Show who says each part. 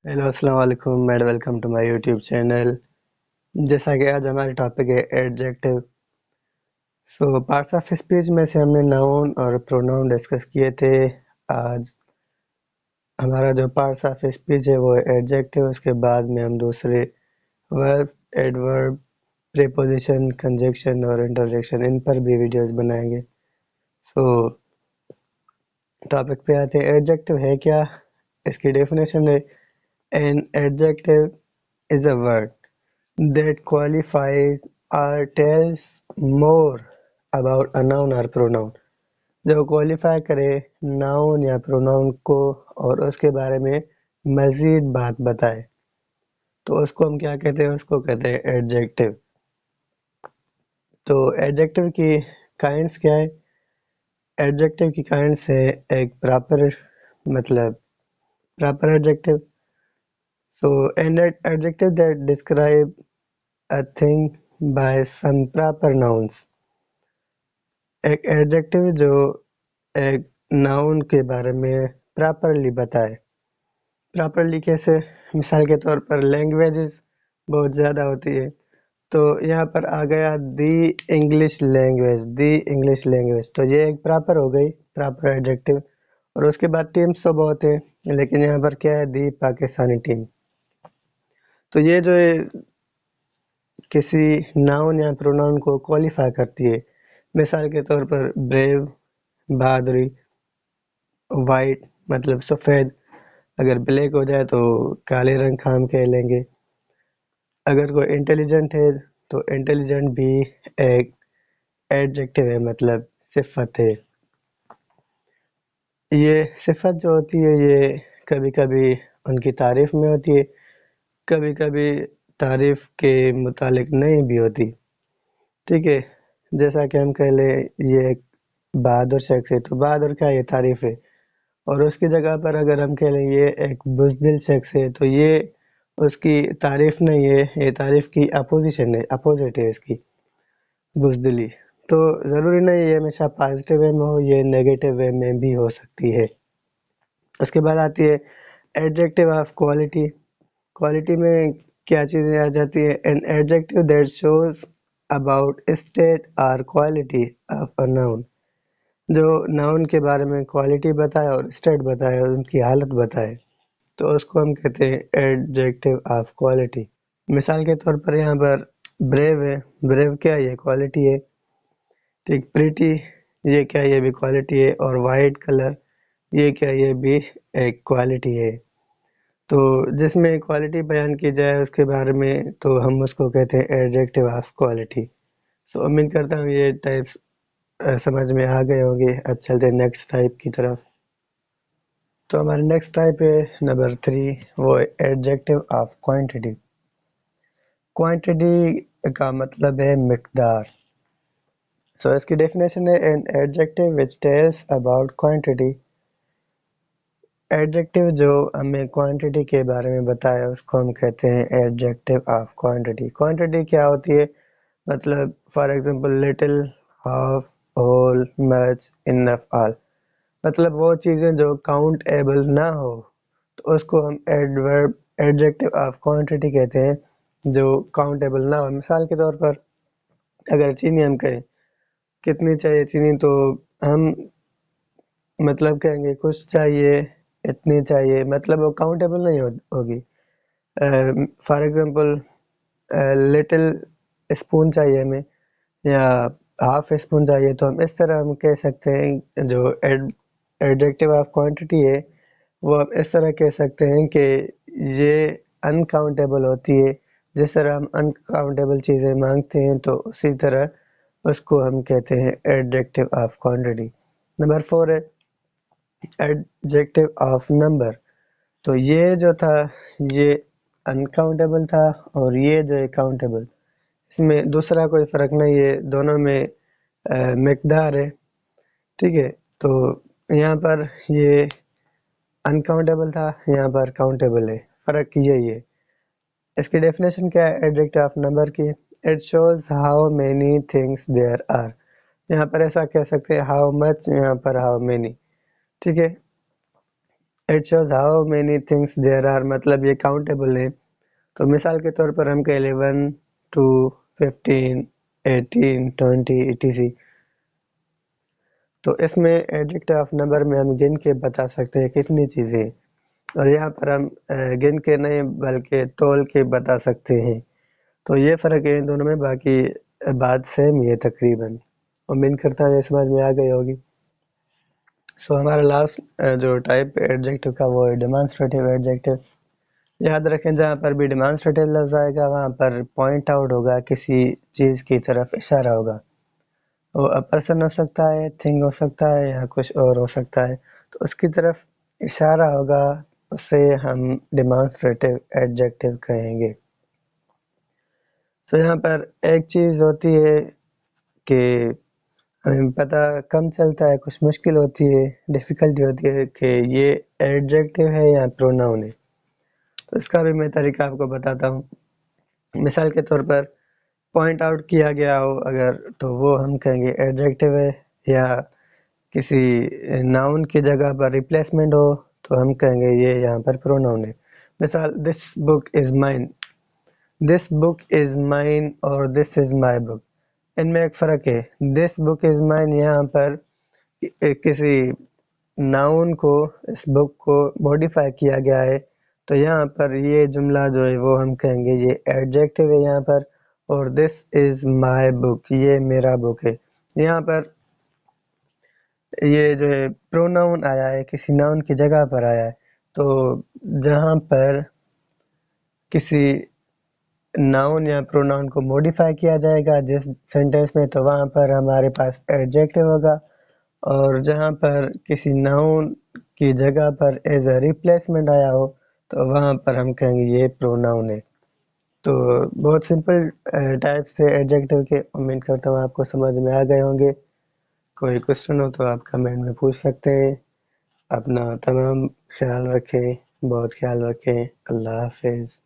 Speaker 1: Hello السلام علیکم and welcome to my YouTube channel. جیسا کہ آج ہمارا ٹاپک ہے ایڈجیکٹو. پارٹس آف اسپیچ میں سے ہم نے ناؤن اور پروناؤن ڈسکس کیے تھے. آج ہمارا جو پارٹس آف اسپیچ ہے وہ ایڈجیکٹو. اس کے بعد میں ہم دوسرے ورب، ایڈورب، پریپوزیشن، کنجیکشن اور انٹرجیکشن ان پر بھی ویڈیوز بنائیں گے. ٹاپک پہ آتے ہیں. ایڈجیکٹو ہے کیا؟ اس کی ڈیفینیشن ہے: An adjective is a word that qualifies or tells more about a noun or pronoun. جو qualify کرے noun یا pronoun کو اور اس کے بارے میں مزید بات بتائے تو اس کو ہم کیا کہتے ہیں؟ اس کو کہتے ہیں adjective. تو adjective کی kinds کیا ہے؟ adjective کی kinds ہے ایک proper adjective. So an adjective that describe a thing by some proper nouns. ایک ایڈجیکٹو جو ایک ناؤن کے بارے میں پراپرلی بتائے. پراپرلی کیسے؟ مثال کے طور پر لینگویجز بہت زیادہ ہوتی ہے تو یہاں پر آ گیا دی انگلش لینگویج تو یہ ایک پراپر ہو گئی، پراپر ایڈجیکٹو. اور اس کے بعد ٹیمز تو بہت ہیں لیکن یہاں پر کیا ہے؟ دی پاکستانی ٹیم. تو یہ جو کسی ناؤن یا پروناؤن کو کوالیفائی کرتی ہے. مثال کے طور پر بریو بہادری، وائٹ مطلب سفید، اگر بلیک ہو جائے تو کالے رنگ خام کہہ لیں گے. اگر کوئی انٹیلیجنٹ ہے تو انٹیلیجنٹ بھی ایک ایڈجیکٹو ہے، مطلب صفت ہے. یہ صفت جو ہوتی ہے یہ کبھی کبھی ان کی تعریف میں ہوتی ہے، کبھی کبھی تعریف کے متعلق نہیں بھی ہوتی. ٹھیک ہے، جیسا کہ ہم کہہ لیں یہ ایک بہادر شخص ہے تو بہادر کا یہ تعریف ہے. اور اس کی جگہ پر اگر ہم کہہ لیں یہ ایک بزدل شخص ہے تو یہ اس کی تعریف نہیں ہے، یہ تعریف کی اپوزیشن ہے، اپوزٹ ہے اس کی، بزدلی. تو ضروری نہیں یہ ہمیشہ پازیٹیو وے میں ہو، یہ نیگیٹو وے میں بھی ہو سکتی ہے. اس کے بعد آتی ہے ایڈجیکٹو آف کوالٹی. کوالٹی میں کیا چیزیں آ جاتی ہیں؟ an adjective that shows about state or quality of a noun. جو ناؤن کے بارے میں کوالٹی بتائے اور اسٹیٹ بتائے اور ان کی حالت بتائے تو اس کو ہم کہتے ہیں ایڈجیکٹو آف کوالٹی. مثال کے طور پر یہاں پر بریو ہے، بریو کیا یہ کوالٹی ہے. ٹھیک، پریٹی یہ کیا یہ بھی کوالٹی ہے. اور وائٹ کلر یہ کیا یہ بھی ایک کوالٹی ہے. تو جس میں کوالٹی بیان کی جائے اس کے بارے میں تو ہم اس کو کہتے ہیں ایڈجیکٹو آف کوالٹی. امید کرتا ہوں یہ ٹائپس سمجھ میں آ گئے ہوں گے. اب چلتے ہیں نیکسٹ ٹائپ کی طرف. تو ہمارا نیکسٹ ٹائپ ہے نمبر 3، وہ ایڈجیکٹو آف کوانٹٹی. کوانٹٹی کا مطلب ہے مقدار. اس کی ڈیفینیشن ہے an adjective which tells about quantity. Adjective جو ہمیں کوانٹٹی کے بارے میں بتایا اس کو ہم کہتے ہیں ایڈجیکٹو آف کوانٹٹی. کوانٹٹی کیا ہوتی ہے؟ مطلب for example little, half, whole, much, enough, all. مطلب وہ چیزیں جو کاؤنٹ ایبل نہ ہو تو اس کو ہم ایڈجیکٹو آف کوانٹٹی کہتے ہیں، جو کاؤنٹیبل نہ ہو. مثال کے طور پر اگر چینی ہم کہیں کتنی چاہیے چینی تو ہم مطلب کہیں گے کچھ چاہیے، اتنی چاہیے، مطلب وہ کاؤنٹیبل نہیں ہوگی. فار ایگزامپل لٹل اسپون چاہیے ہمیں یا ہاف اسپون چاہیے تو ہم اس طرح ہم کہہ سکتے ہیں. جو ایڈجیکٹو آف کوانٹٹی ہے وہ ہم اس طرح کہہ سکتے ہیں کہ یہ انکاؤنٹیبل ہوتی ہے. جس طرح ہم انکاؤنٹیبل چیزیں مانگتے ہیں تو اسی طرح اس کو ہم کہتے ہیں ایڈجیکٹو آف کوانٹٹی. نمبر 4 ہے ایڈجیکٹو آف نمبر. تو یہ جو تھا یہ انکاؤنٹیبل تھا اور یہ جو ہے کاؤنٹیبل. اس میں دوسرا کوئی فرق نہیں ہے، دونوں میں مقدار ہے. ٹھیک ہے، تو یہاں پر یہ انکاؤنٹیبل تھا، یہاں پر کاؤنٹیبل ہے. فرق یہی ہے. اس کی ڈیفینیشن کیا ہے ایڈجیکٹو آف نمبر کی؟ It shows how many things there are. یہاں پر ایسا کہہ سکتے ہیں ہاؤ مچ، یہاں پر ہاؤ مینی. ٹھیک ہے، it shows how many things there are, مطلب یہ کاؤنٹیبل ہے. تو مثال کے طور پر ہم کہہ لیں 1 2 15 18 20 etc. تو اس میں ایڈجیکٹو آف نمبر میں ہم گن کے بتا سکتے ہیں کتنی چیزیں، اور یہاں پر ہم گن کے نہیں بلکہ تول کے بتا سکتے ہیں. تو یہ فرق ہے ان دونوں میں، باقی بات سیم ہی ہے تقریباً. امید کرتا ہوں یہ سمجھ میں آ گئی ہوگی. سو ہمارا لاسٹ جو ٹائپ ایڈجیکٹو کا وہ ہے ڈیمانسٹریٹو ایڈجیکٹو. یاد رکھیں جہاں پر بھی ڈیمانسٹریٹو لفظ آئے گا وہاں پر پوائنٹ آؤٹ ہوگا، کسی چیز کی طرف اشارہ ہوگا. وہ پرسن ہو سکتا ہے، تھنگ ہو سکتا ہے، یا کچھ اور ہو سکتا ہے، تو اس کی طرف اشارہ ہوگا، اسے ہم ڈیمانسٹریٹو ایڈجیکٹو کہیں گے. تو یہاں پر ایک چیز ہوتی ہے کہ ہمیں پتہ کم چلتا ہے، کچھ مشکل ہوتی ہے، ڈیفیکلٹی ہوتی ہے کہ یہ ایڈجیکٹو ہے یا پروناؤن ہے. تو اس کا بھی میں طریقہ آپ کو بتاتا ہوں. مثال کے طور پر پوائنٹ آؤٹ کیا گیا ہو اگر، تو وہ ہم کہیں گے ایڈجیکٹو ہے، یا کسی ناؤن کی جگہ پر ریپلیسمنٹ ہو تو ہم کہیں گے یہ یہاں پر پروناؤن ہے. مثال دس بک is mine, this book is mine اور دس از مائی بک. ان میں ایک فرق ہے. دس بک از مائن یہاں پر کسی ناؤن کو، اس بک کو موڈیفائی کیا گیا ہے، تو یہاں پر یہ جملہ جو ہے وہ ہم کہیں گے یہ ایڈجیکٹو ہے یہاں پر. اور دس از مائی بک، یہ میرا بک ہے. یہاں پر یہ جو ہے پروناؤن آیا ہے، کسی ناؤن کی جگہ پر آیا ہے. تو جہاں پر کسی ناؤن یا پروناؤن کو موڈیفائی کیا جائے گا جس سینٹینس میں، تو وہاں پر ہمارے پاس ایڈجیکٹو ہوگا. اور جہاں پر کسی ناؤن کی جگہ پر ایز اے ریپلیسمنٹ آیا ہو تو وہاں پر ہم کہیں گے یہ پروناؤن ہے. تو بہت سمپل ٹائپ سے ایڈجیکٹو کے، امید کرتا ہوں آپ کو سمجھ میں آ گئے ہوں گے. کوئی کوشچن ہو تو آپ کمنٹ میں پوچھ سکتے ہیں. اپنا تمام خیال رکھیں، بہت خیال رکھیں. اللہ حافظ.